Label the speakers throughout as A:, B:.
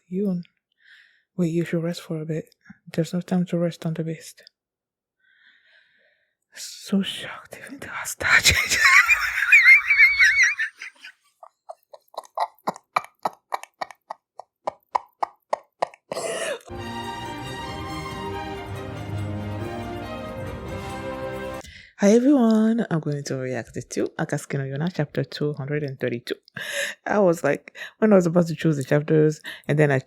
A: you. Wait, you should rest for a bit. There's no time to rest on the beast. So shocked, even though I was touching. Hi everyone, I'm going to react to Akatsuki no Yona chapter 232. I was like, when I was about to choose the chapters, and then I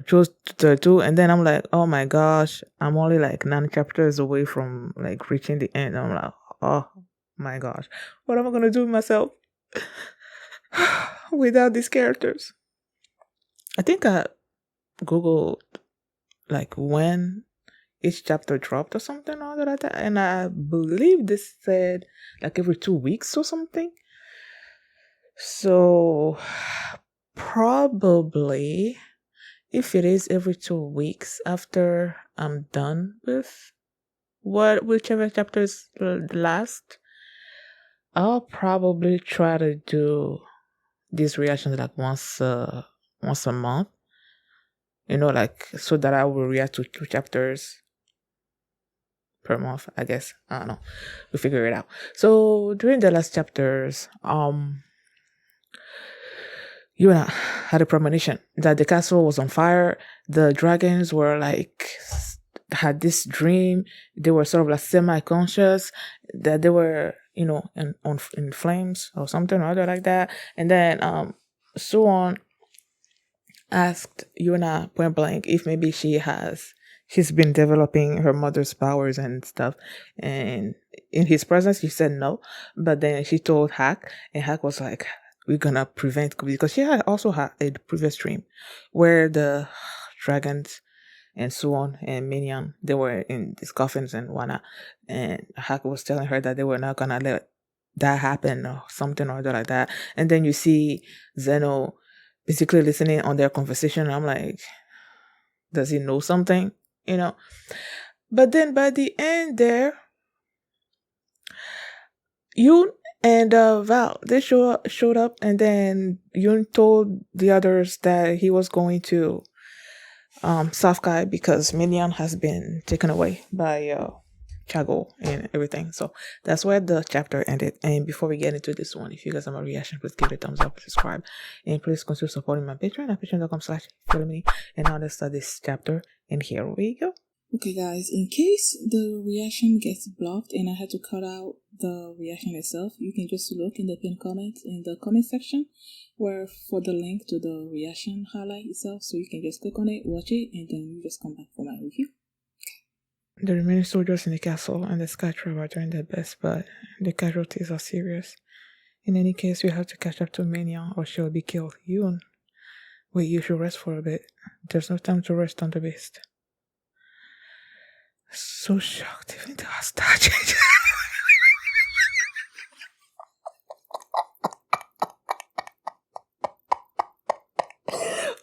A: chose 32, and then I'm like, oh my gosh, I'm only like 9 chapters away from like reaching the end. I'm like, oh my gosh, what am I gonna do with myself without these characters? I think I googled like when each chapter dropped or something or other like that, and I believe this said like every 2 weeks or something. So probably if it is every 2 weeks after I'm done with whichever chapter is the last, I'll probably try to do these reactions like once a month. Like so that I will react to 2 chapters per month, I guess. I don't know. We'll figure it out. So during the last chapters, Yona had a premonition that the castle was on fire. The dragons were like had this dream. They were sort of like semi-conscious that they were, in flames or something or other like that. And then Suwon asked Yuna point blank if maybe she's been developing her mother's powers and stuff, and in his presence she said no, but then she told Hack, and Hack was like, we're gonna prevent, because she had also had a previous dream where the dragons and Suwon and Minion, they were in these coffins and whatnot, and Hack was telling her that they were not gonna let that happen or something or other like that. And then you see Zeno basically listening on their conversation. I'm like, does he know something? But then by the end there, Yoon and Val, they showed up, and then Yoon told the others that he was going to South Kai because Minion has been taken away by Chago and everything. So that's where the chapter ended. And before we get into this one, if you guys have a reaction, please give it a thumbs up, subscribe, and please consider supporting my Patreon at patreon.com/follow-me. And now let's start this chapter. And here we go.
B: Okay guys, in case the reaction gets blocked and I had to cut out the reaction itself, you can just look in the pinned comment in the comment section where for the link to the reaction highlight itself, so you can just click on it, watch it, and then you just come back for my review.
A: The remaining soldiers in the castle and the Sky Tribe are doing their best, but the casualties are serious. In any case, we have to catch up to Mania or she'll be killed. Wait, you should rest for a bit. There's no time to rest on the beast. So shocked, even though I was touching.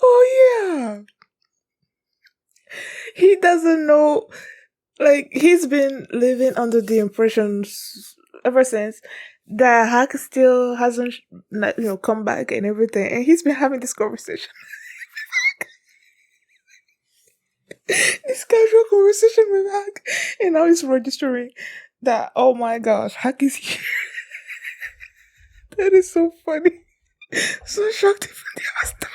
A: Oh yeah, he doesn't know. Like, he's been living under the impressions ever since that Hack still hasn't come back and everything, and he's been having this conversation. This casual conversation with Hack, and now he's registering that, oh my gosh, Hack is here. That is so funny. So shocked even the last time.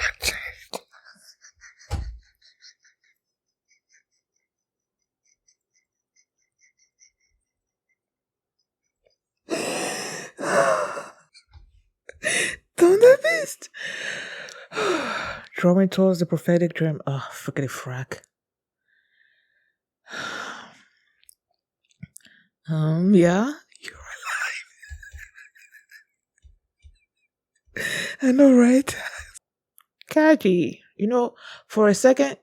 A: Thunder Beast! Drawing towards the prophetic dream. Oh, forget it, frack. Yeah, you're alive. I know, right? Kaji, for a second,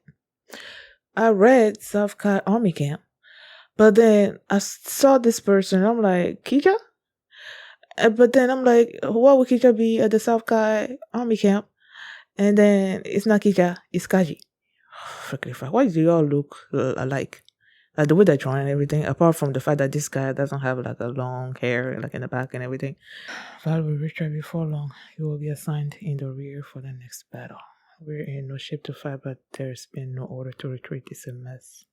A: I read South Kai Army Camp, but then I saw this person. I'm like, Kija? But then I'm like, why would Kija be at the South Kai Army Camp? And then it's not Kija, it's Kaji. Freaking fuck. Why do you all look alike? Like the way they're drawing and everything, apart from the fact that this guy doesn't have like a long hair like in the back and everything. Val will return before long. He will be assigned in the rear for the next battle. We're in no shape to fight, but there's been no order to retreat. It's a mess.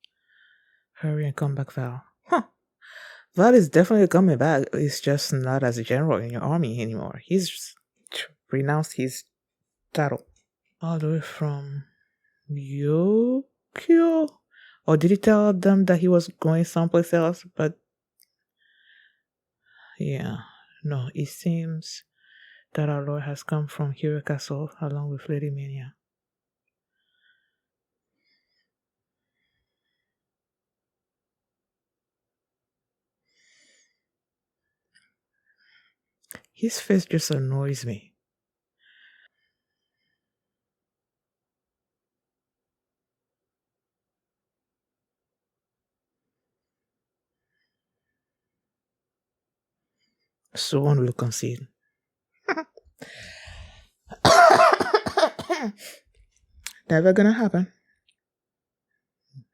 A: Hurry and come back, Val. Huh. Val is definitely coming back. He's just not as a general in your army anymore. He's renounced his title. All the way from Yokio? Or did he tell them that he was going someplace else? But yeah, no, it seems that our Lord has come from Hero Castle along with Lady Mania. His face just annoys me. Someone will concede. Never gonna happen.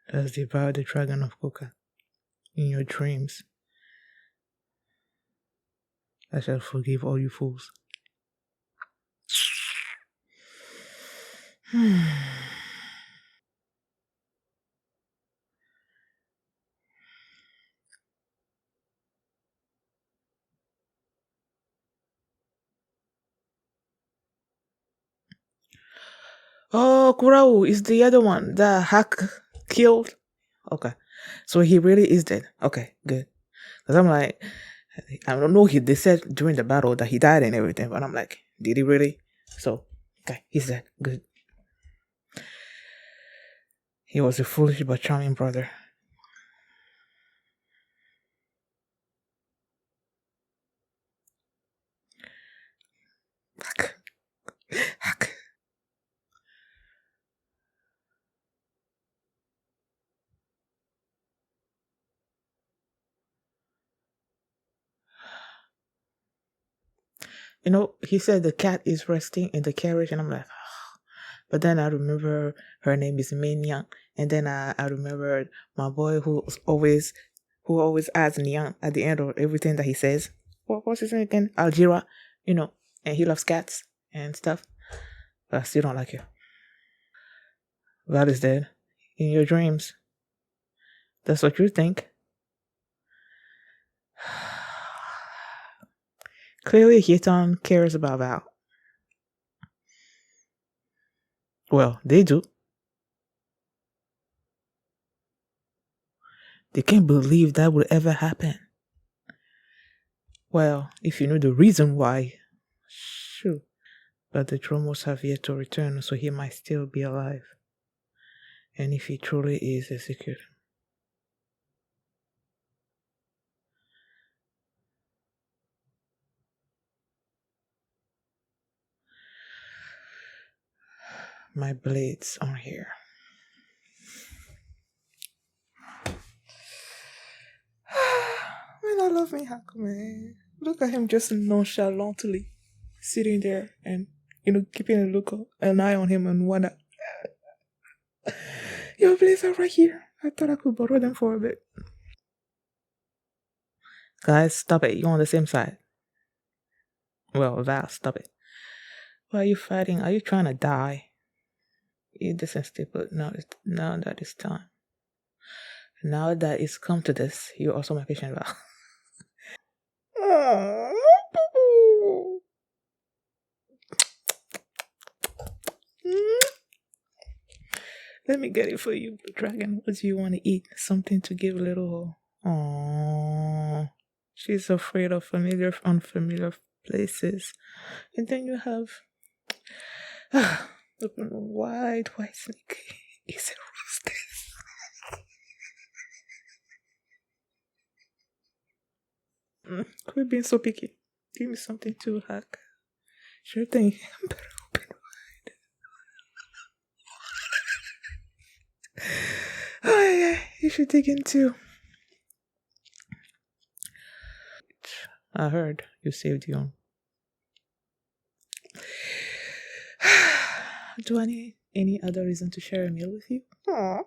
A: As devour the dragon of Coca in your dreams. I shall forgive all you fools. Oh, Kurao is the other one that Hack killed. Okay, so he really is dead. Okay, good. Because I'm like, I don't know. They said during the battle that he died and everything, but I'm like, did he really? So, okay, he's dead. Good. He was a foolish but charming brother. Hack. Hack. You know, he said the cat is resting in the carriage, and I'm like, oh. But then I remember her name is Minyan, and then I remembered my boy who always adds Nyan at the end of everything that he says. What's his name again? Algira, you know, and he loves cats and stuff. But I still don't like you. God is dead. In your dreams. That's what you think. Clearly, Hiton cares about Val. Well, they do. They can't believe that would ever happen. Well, if you knew the reason why, sure. But the Dromos have yet to return, so he might still be alive. And if he truly is executed. My blades are here. Man, I love me Hakume. Look at him just nonchalantly sitting there and, keeping an eye on him and whatnot. Your blades are right here. I thought I could borrow them for a bit. Guys, stop it. You're on the same side. Well, Val, stop it. Why are you fighting? Are you trying to die? This is stupid. Now that it's time. Now that it's come to this, you're also my patient, Val. Let me get it for you, Blue Dragon. What do you want to eat? Something to give a little. Aww. She's afraid of unfamiliar places. And then you have. Open wide, white snake. Is it roasted? Quit being so picky. Give me something to hack. Sure thing. Better open wide. Oh, yeah. You should dig in too. I heard you saved Yon. Do I need any other reason to share a meal with you? Aw,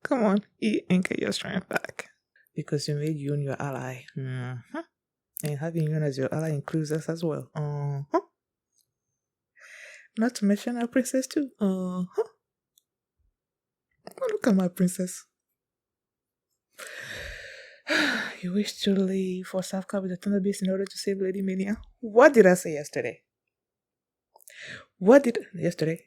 A: come on, eat and get your strength back. Because you made Yon your ally. Mm-hmm. And having Yon as your ally includes us as well. Uh-huh. Not to mention our princess too. Huh. Oh, look at my princess. You wish to leave for South Korea with the Thunder Beast in order to save Lady Mania? What did I say yesterday? Yesterday?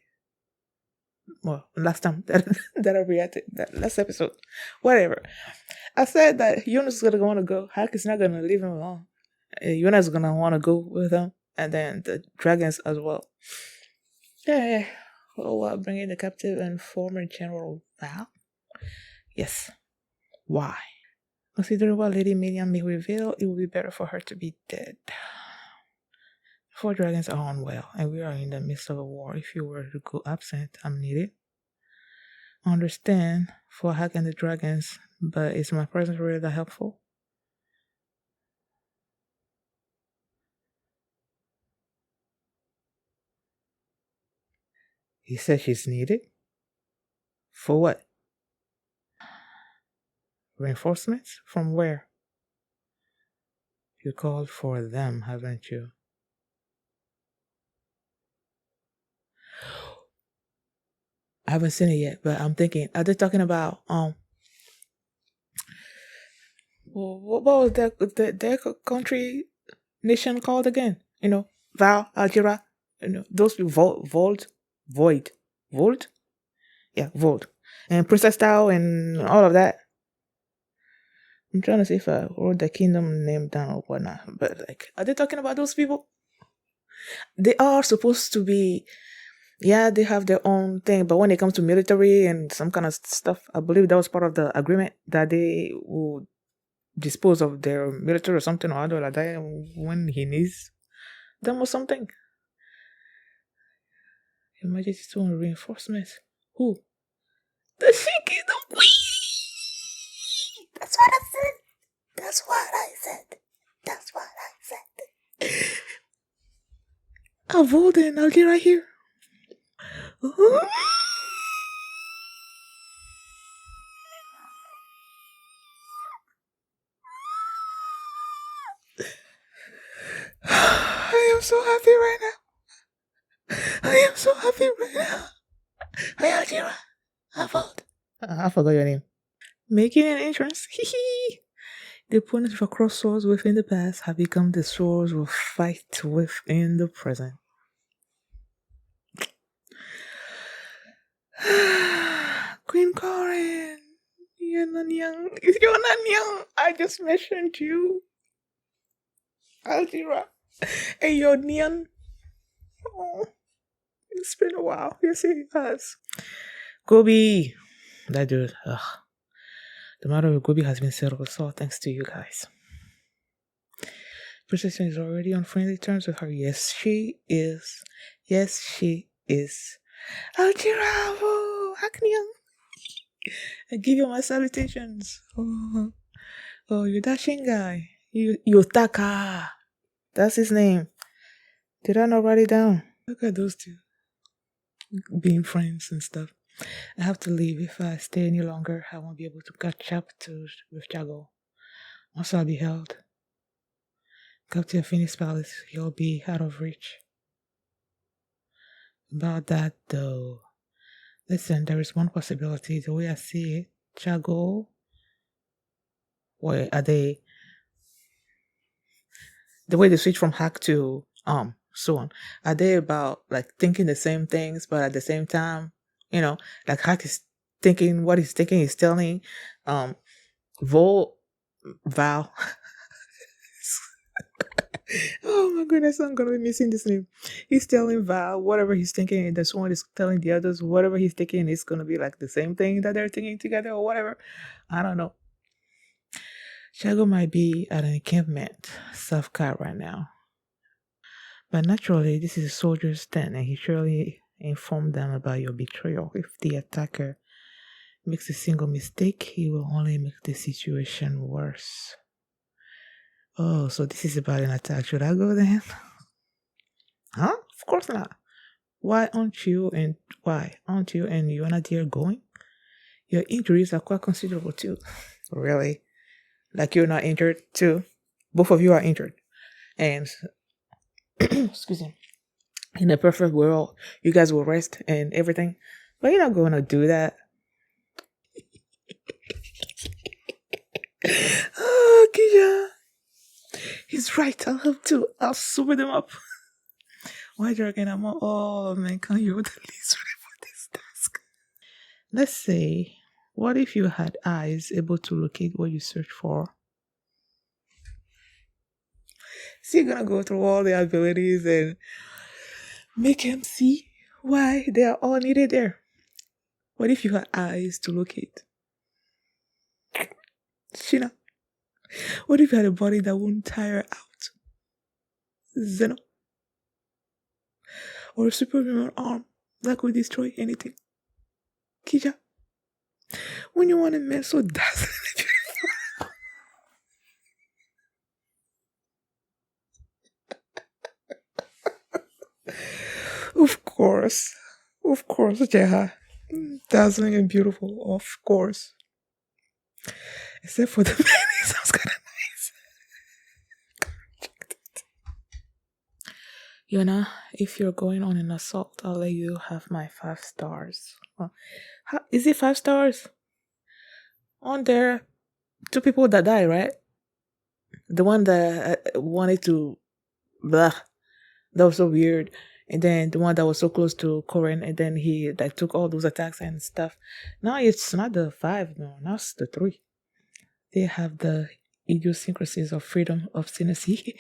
A: Well, last time that I reacted, that last episode, whatever. I said that Yona's gonna want to go. Hack is not gonna leave him alone. Yona's gonna want to go with him, and then the dragons as well. Yeah. Oh, bringing the captive and former General Val? Yes. Why? Considering what Lady Minion may reveal, it would be better for her to be dead. 4 dragons are unwell, and we are in the midst of a war. If you were to go absent, I'm needed. Understand for hacking the dragons, but is my presence really that helpful? He said she's needed? For what? Reinforcements? From where? You called for them, haven't you? I haven't seen it yet, but I'm thinking, are they talking about what was their country nation called again? Val, Algira, those people, Void, yeah, Void, and Princess Tao and all of that. I'm trying to see if I wrote the kingdom name down or whatnot, but are they talking about those people? They are supposed to be, yeah, they have their own thing, but when it comes to military and some kind of stuff, I believe that was part of the agreement that they would dispose of their military or something or other like that when he needs them or something. Your Majesty's own reinforcements. Who? The Shinki, the Queen! That's what I said. That's what I said. Avoden, I'll get right here. I am so happy right now. Hey, Algira. I forgot your name. Making an entrance. The opponents of cross swords within the past have become the swords we'll fight with in the present. Queen Corin, Yona Nyang, I just mentioned you. Algira. Hey, yo, Nyan. Oh, it's been a while. Yes, it has. Gobi. That dude. Ugh. The matter with Gobi has been settled, so thanks to you guys. Precision is already on friendly terms with her. Yes, she is. Algira, Aknyang. I give you my salutations. Oh, you dashing guy. Yotaka. That's his name. Did I not write it down? Look at those two. Being friends and stuff. I have to leave. If I stay any longer, I won't be able to catch up with Jago. Once I'll be held. Captain Phoenix Palace, he'll be out of reach. About that, though. Listen, there is one possibility. The way I see it, Jago. Where are they? The way they switch from hack to so on. Are they about thinking the same things, but at the same time, hack is thinking what he's thinking is telling Val. Oh my goodness, I'm gonna be missing this name. He's telling Val whatever he's thinking, and this one is telling the others whatever he's thinking is gonna be the same thing that they're thinking together or whatever. I don't know. Shago might be at an encampment, South Car right now. But naturally, this is a soldier's den, and he surely informed them about your betrayal. If the attacker makes a single mistake, he will only make the situation worse. Oh, so this is about an attack. Should I go then? Huh? Of course not. Why aren't you and Yona dear going? Your injuries are quite considerable too. Really? You're not injured too? Both of you are injured. And excuse me. In a perfect world, you guys will rest and everything, but you're not going to do that. Oh, Kisha. He's right. I'll have to. I'll super them up. Why dragon? I'm all, oh man, can you the least ready for this task? Let's say, what if you had eyes able to locate what you search for? So you're gonna go through all the abilities and make him see why they are all needed there. What if you had eyes to locate? Shina. What if you had a body that won't tire out? Zeno. Or a superhuman arm that could destroy anything? Kija. When you want a man so dazzling. Of course. Of course, Jeha. Dazzling and beautiful, of course. Except for the man, he sounds kind of nice. Yona, if you're going on an assault, I'll let you have my 5 stars. Is it 5 stars? On there, 2 people that die, right? The one that wanted to, blah, that was so weird. And then the one that was so close to Corin, and then he like took all those attacks and stuff. Now it's not the 5, no, now it's the 3. They have the idiosyncrasies of freedom of synesthesia.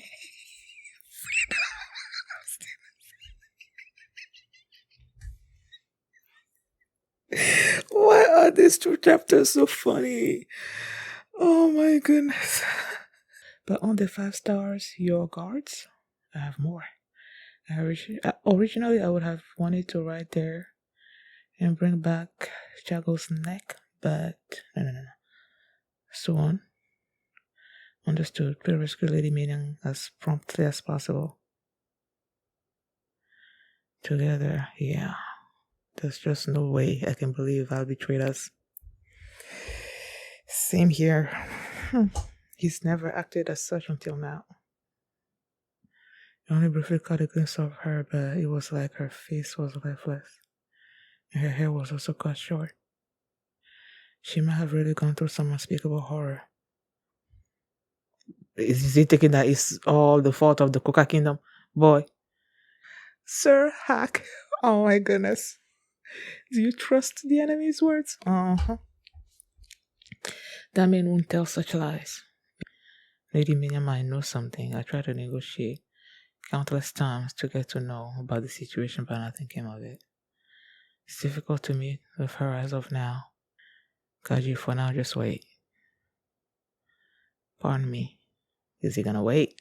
A: Why are these 2 chapters so funny? Oh my goodness. But on the 5 stars, your guards, I have more. Originally, I would have wanted to write there and bring back Jago's neck, but no. So on. Understood. Please rescue Lady Minion as promptly as possible. Together, yeah. There's just no way I can believe I'll betray us. Same here. He's never acted as such until now. I only briefly caught a glimpse of her, but it was like her face was lifeless, and her hair was also cut short. She might have really gone through some unspeakable horror. Is he thinking that it's all the fault of the Coca Kingdom? Boy. Sir Hack. Oh my goodness. Do you trust the enemy's words? Uh-huh. That man won't tell such lies. Lady Minya might know something. I tried to negotiate countless times to get to know about the situation, but nothing came of it. It's difficult to meet with her as of now. Kaji, for now, just wait. Pardon me. Is he gonna wait?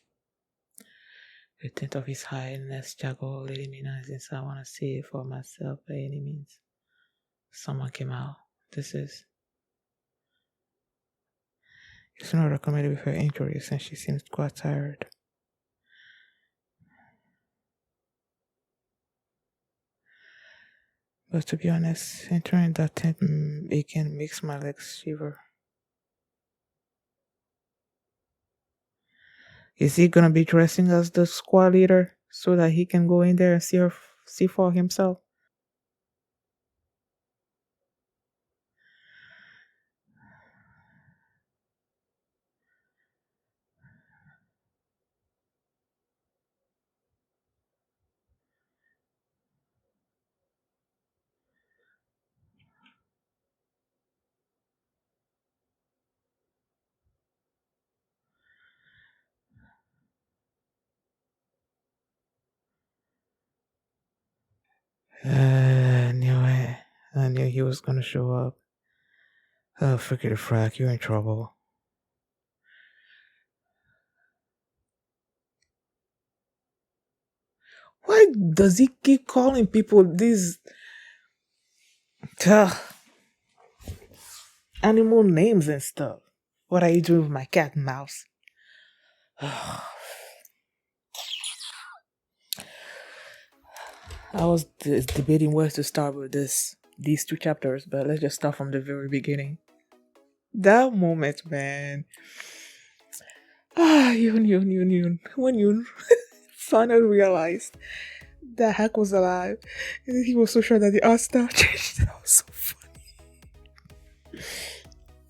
A: The tint of his highness, Jago, Lady Mina is inside. I wanna see it for myself by any means. Someone came out. This is. It's not recommended with her injuries since she seems quite tired. But to be honest, entering that tent again makes my legs shiver. Is he gonna be dressing as the squad leader so that he can go in there and see for himself? I knew it. I knew he was gonna show up. Oh, forget it, Frack. You're in trouble. Why does he keep calling people these animal names and stuff? What are you doing with my cat and mouse? I was debating where to start with these 2 chapters, but let's just start from the very beginning. That moment, man. Yun. When you finally realized that Hack was alive. And he was so sure that the art style changed. That was so funny.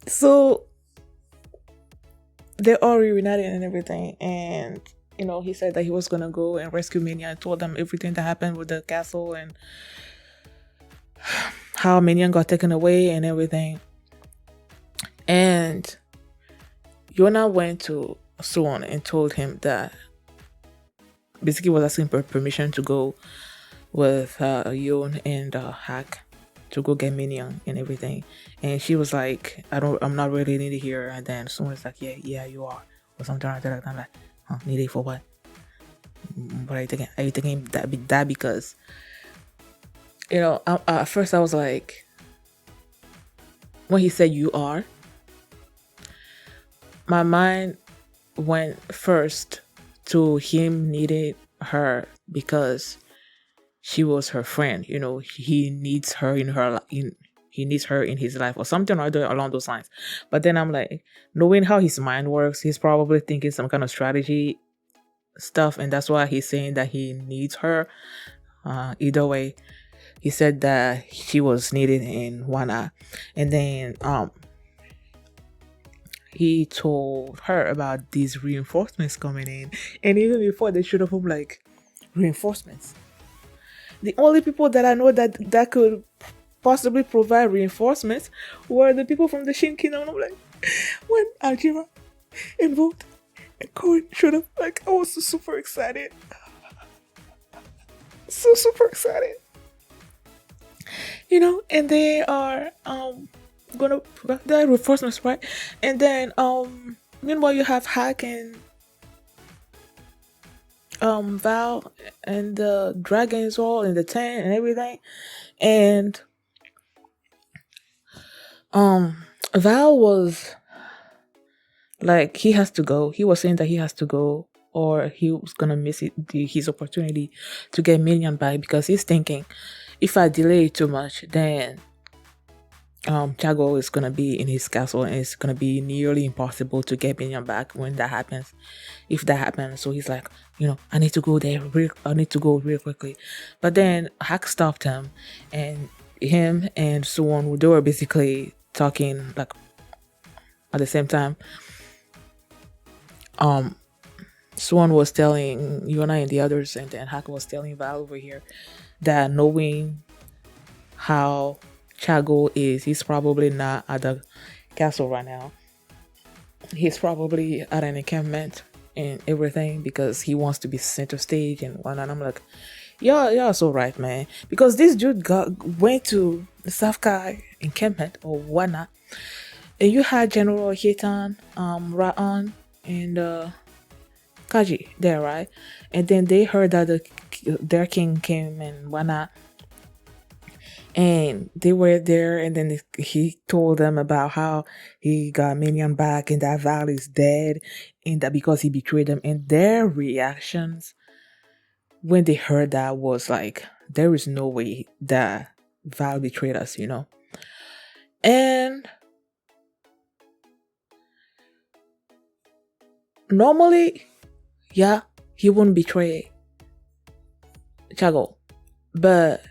A: So they all reunited and everything. And, he said that he was going to go and rescue Minion and told them everything that happened with the castle and how Minion got taken away and everything. And Yona went to Suwon and told him that basically was asking for permission to go with Yon and Hack to go get Minion and everything. And she was like, I'm not really needed here. And then someone was like, yeah, you are. Or something like that. I'm like, needed for what? What are you thinking? Are you thinking that because, at first I was like, when he said you are, my mind went first to him needing her because she was her friend. He needs her he needs her in his life or something or other along those lines. But then I'm like, knowing how his mind works, he's probably thinking some kind of strategy stuff, and that's why he's saying that he needs her. Either way, he said that she was needed in Wana, and then he told her about these reinforcements coming in, and even before they showed up, I'm like, reinforcements. The only people that I know that could possibly provide reinforcements were the people from the Shin Kingdom. And I'm like, when Ajira and Vogt and Cohen showed up, like, I was so super excited. So super excited. And they are gonna provide reinforcements, right? And then meanwhile you have Hack and Val and the dragons all in the tent and everything. And Val was like, he has to go. He was saying that he has to go or he was gonna miss his opportunity to get Minion back, because he's thinking, if I delay too much, then Chago is gonna be in his castle and it's gonna be nearly impossible to get Minion back when that happens. If that happens, so he's like, I need to go there. I need to go real quickly. But then Hack stopped him, and him and Suwon, they were basically talking like at the same time. Suwon was telling Yona and the others, and then Hack was telling Val over here that knowing how Chago is, he's probably not at the castle right now. He's probably at an encampment and everything because he wants to be center stage and whatnot. I'm like, yeah, so right, man. Because this dude went to the South Kai encampment or whatnot, and you had General Hitan, Ra'an, and Kaji there, right? And then they heard that their king came and whatnot, and they were there, and then he told them about how he got Minion back and that Val is dead, and that because he betrayed them. And their reactions when they heard that was like, there is no way that Val betrayed us, And normally, yeah, he wouldn't betray Chago, but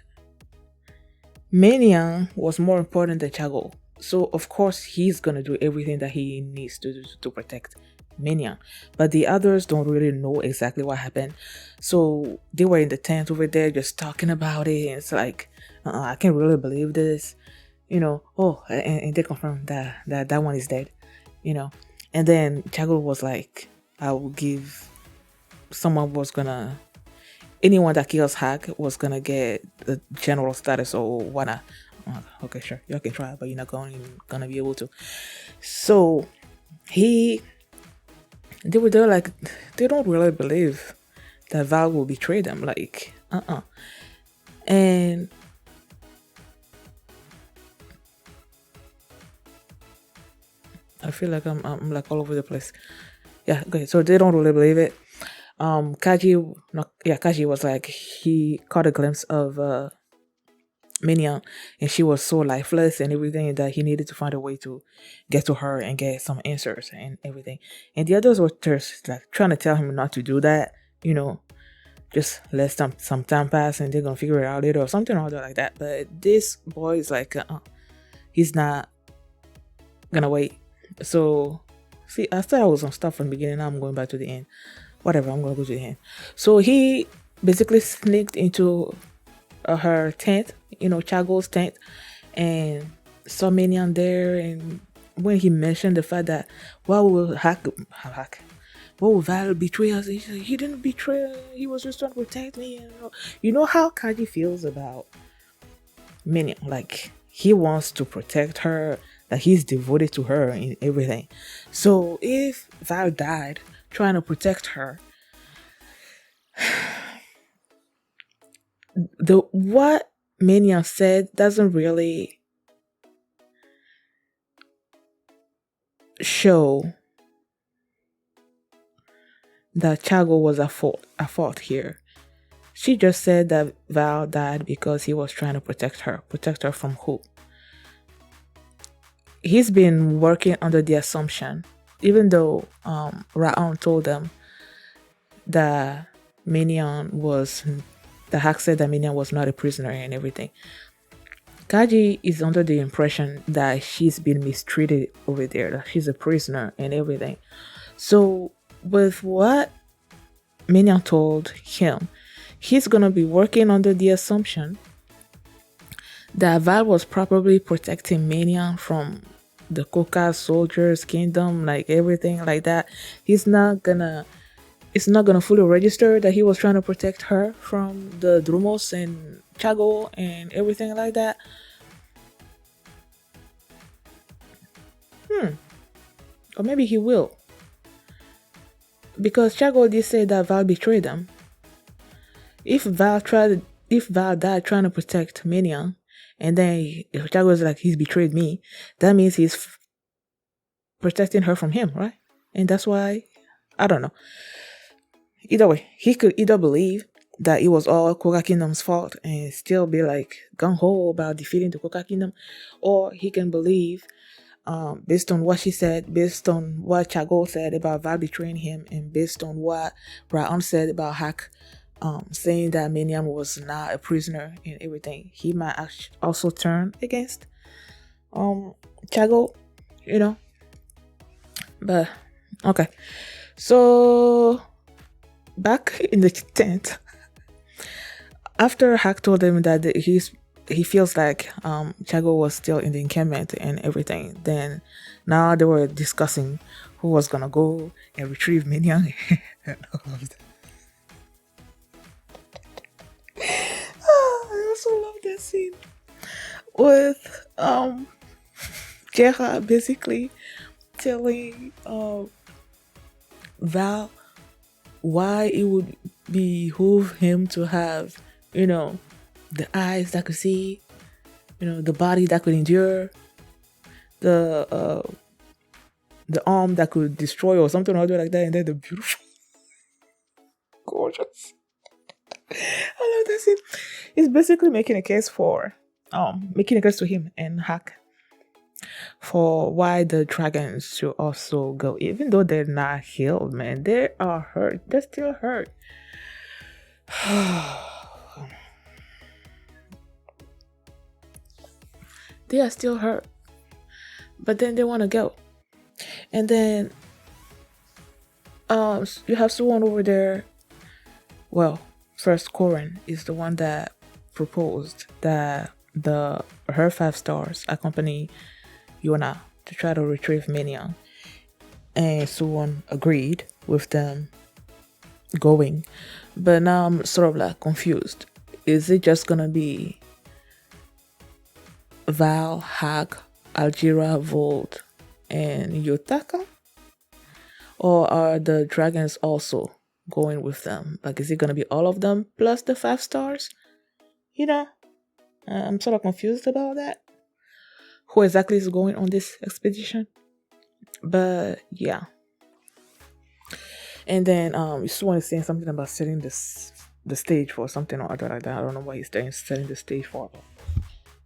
A: Minion was more important than Chago. So of course he's gonna do everything that he needs to do to protect Minion. But the others don't really know exactly what happened. So they were in the tent over there just talking about it, and it's like, I can't really believe this. And they confirmed that one is dead. And then Chago was like, I will give anyone that kills Hack was gonna get the general status or whatnot. Okay, sure, you can try, but you're not gonna be able to. So they were like, they don't really believe that Val will betray them. Like, and I feel like I'm like all over the place. Yeah, okay. So they don't really believe it. Kaji was like, he caught a glimpse of Minion, and she was so lifeless and everything that he needed to find a way to get to her and get some answers and everything. And the others were just like trying to tell him not to do that, just let some time pass and they're gonna figure it out later or something or other like that. But this boy is like, he's not gonna wait. So, see, I thought I was on stuff from the beginning. Now I'm going back to the end. Whatever, I'm gonna go to the end. So he basically sneaked into her tent, Chago's tent, and saw Minion there. And when he mentioned the fact that, why will Hack, what will Val betray us? He said, he didn't betray her. He was just trying to protect me. You know how Kaji feels about Minion. Like, he wants to protect her, that he's devoted to her in everything. So if Val died trying to protect her, the what Minion said doesn't really show that Chago was at fault here. She just said that Val died because he was trying to protect her. Protect her from who? He's been working under the assumption, even though Raon told them that the hack said that Minion was not a prisoner and everything. Kaji is under the impression that she's been mistreated over there, that she's a prisoner and everything. So with what Minion told him, he's gonna be working under the assumption that Val was probably protecting Minion from the Coca soldiers kingdom, like everything like that. It's not gonna fully register that he was trying to protect her from the Drumos and Chago and everything like that. Or maybe he will. Because Chago did say that Val betrayed them. If Val died trying to protect Minion, and then Chago is like, he's betrayed me, that means he's protecting her from him, right? And that's why, I don't know. Either way, he could either believe that it was all Coca Kingdom's fault and still be like gung-ho about defeating the Coca Kingdom, or he can believe, based on what she said, based on what Chago said about Val betraying him, and based on what Raon said about Hack saying that Minion was not a prisoner and everything, he might also turn against Chago, But okay, so back in the tent, after Hack told him that he feels like Chago was still in the encampment and everything, then now they were discussing who was gonna go and retrieve Minion and all of that. I also love that scene with Gerard basically telling Val why it would behoove him to have, the eyes that could see, the body that could endure, the arm that could destroy or something or other like that, and then the beautiful, gorgeous. I love that scene. He's basically making a case to him and Hack for why the dragons should also go, even though they're not healed, man. They are hurt. They're still hurt. They are still hurt. But then they want to go. And then you have someone over there. Well, first Corin is the one that proposed that her 5 stars accompany Yona to try to retrieve Minion. And someone agreed with them going. But now I'm sort of like confused. Is it just gonna be Val, Hack, Algira, Volt, and Yotaka? Or are the dragons also going with them? Like, is it gonna be all of them plus the 5 stars? I'm sort of confused about that. Who exactly is going on this expedition? But yeah. And then someone is saying something about setting the stage for something or other like that. I don't know what he's setting the stage for. But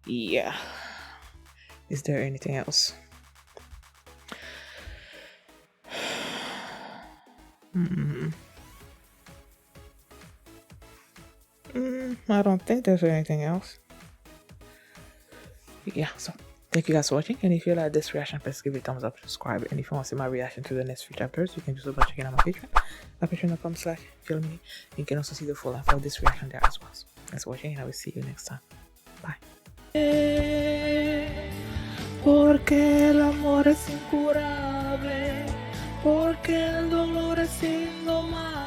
A: yeah. Is there anything else? I don't think there's anything else. Yeah, so thank you guys for watching. And if you like this reaction, please give it a thumbs up, subscribe. And if you want to see my reaction to the next few chapters, you can do so by checking out my Patreon. My patreon.com/filmy. You can also see the full length of this reaction there as well. So thanks for watching, and I will see you next time. Bye. Porque el amor es incurable, porque el dolor es indomable.